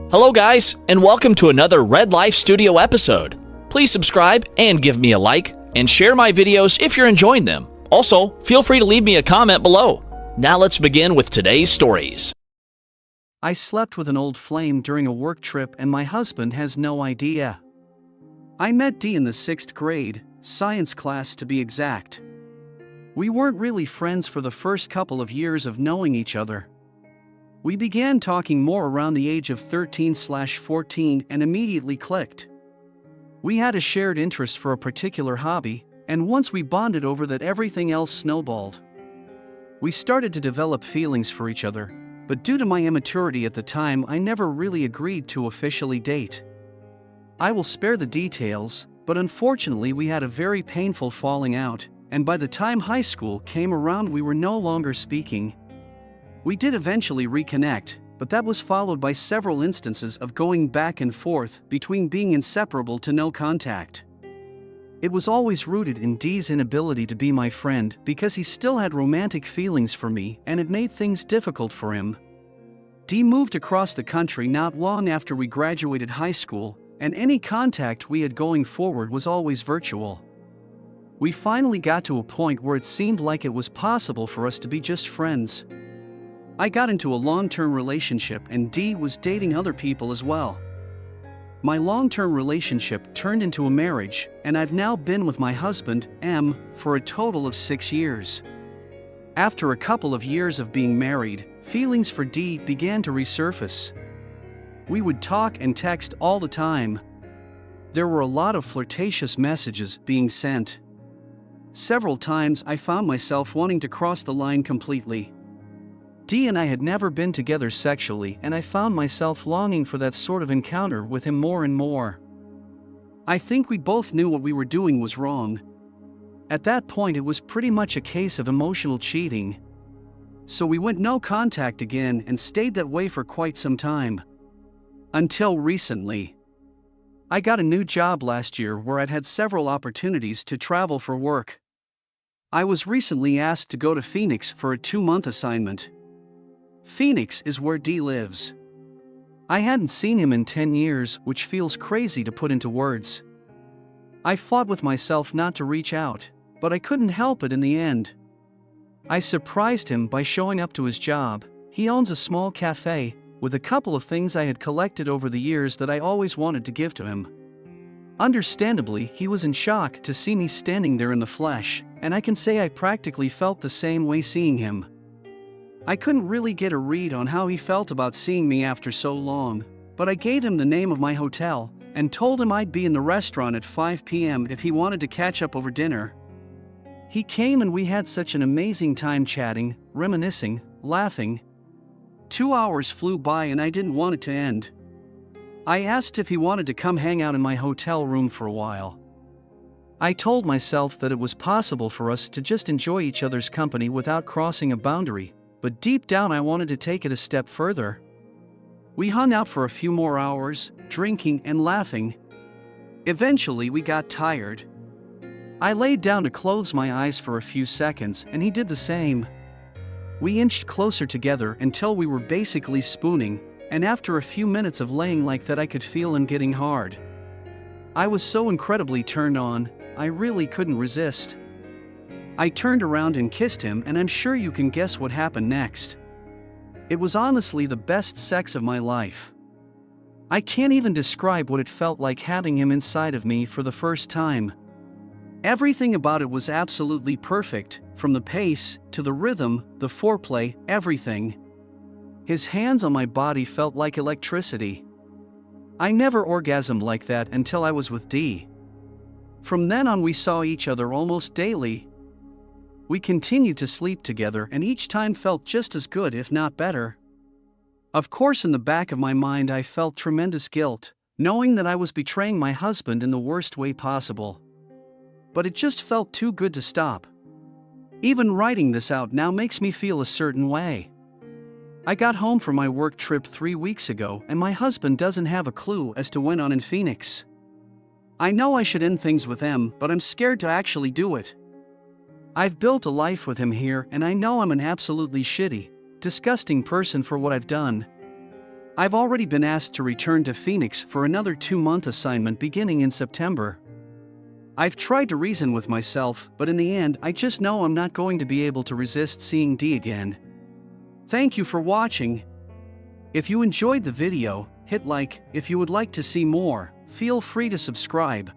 Hello guys, and welcome to another Red Life Studio episode. Please subscribe and give me a like, and share my videos if you're enjoying them. Also, feel free to leave me a comment below. Now let's begin with today's stories. I slept with an old flame during a work trip and my husband has no idea. I met Dee in the 6th grade, science class to be exact. We weren't really friends for the first couple of years of knowing each other. We began talking more around the age of 13/14 and immediately clicked. We had a shared interest for a particular hobby, and once we bonded over that, everything else snowballed. We started to develop feelings for each other, but due to my immaturity at the time, I never really agreed to officially date. I will spare the details, but unfortunately we had a very painful falling out, and by the time high school came around we were no longer speaking. We did eventually reconnect, but that was followed by several instances of going back and forth between being inseparable to no contact. It was always rooted in Dee's inability to be my friend because he still had romantic feelings for me and it made things difficult for him. Dee moved across the country not long after we graduated high school, and any contact we had going forward was always virtual. We finally got to a point where it seemed like it was possible for us to be just friends. I got into a long-term relationship and Dee was dating other people as well. My long-term relationship turned into a marriage, and I've now been with my husband, M, for a total of 6 years. After a couple of years of being married, feelings for Dee began to resurface. We would talk and text all the time. There were a lot of flirtatious messages being sent. Several times I found myself wanting to cross the line completely. Dee and I had never been together sexually, and I found myself longing for that sort of encounter with him more and more. I think we both knew what we were doing was wrong. At that point it was pretty much a case of emotional cheating. So we went no contact again and stayed that way for quite some time. Until recently. I got a new job last year where I'd had several opportunities to travel for work. I was recently asked to go to Phoenix for a 2-month assignment. Phoenix is where Dee lives. I hadn't seen him in 10 years, which feels crazy to put into words. I fought with myself not to reach out, but I couldn't help it in the end. I surprised him by showing up to his job. He owns a small cafe, with a couple of things I had collected over the years that I always wanted to give to him. Understandably, he was in shock to see me standing there in the flesh, and I can say I practically felt the same way seeing him. I couldn't really get a read on how he felt about seeing me after so long, but I gave him the name of my hotel and told him I'd be in the restaurant at 5 p.m. if he wanted to catch up over dinner. He came and we had such an amazing time chatting, reminiscing, laughing. 2 hours flew by and I didn't want it to end. I asked if he wanted to come hang out in my hotel room for a while. I told myself that it was possible for us to just enjoy each other's company without crossing a boundary, but deep down I wanted to take it a step further. We hung out for a few more hours, drinking and laughing. Eventually we got tired. I laid down to close my eyes for a few seconds and he did the same. We inched closer together until we were basically spooning, and after a few minutes of laying like that I could feel him getting hard. I was so incredibly turned on, I really couldn't resist. I turned around and kissed him, and I'm sure you can guess what happened next. It was honestly the best sex of my life. I can't even describe what it felt like having him inside of me for the first time. Everything about it was absolutely perfect, from the pace, to the rhythm, the foreplay, everything. His hands on my body felt like electricity. I never orgasmed like that until I was with Dee. From then on we saw each other almost daily. We continued to sleep together and each time felt just as good if not better. Of course in the back of my mind I felt tremendous guilt, knowing that I was betraying my husband in the worst way possible. But it just felt too good to stop. Even writing this out now makes me feel a certain way. I got home from my work trip 3 weeks ago and my husband doesn't have a clue as to when I'm in Phoenix. I know I should end things with him, but I'm scared to actually do it. I've built a life with him here and I know I'm an absolutely shitty, disgusting person for what I've done. I've already been asked to return to Phoenix for another 2-month assignment beginning in September. I've tried to reason with myself, but in the end, I just know I'm not going to be able to resist seeing D again. Thank you for watching. If you enjoyed the video, hit like. If you would like to see more, feel free to subscribe.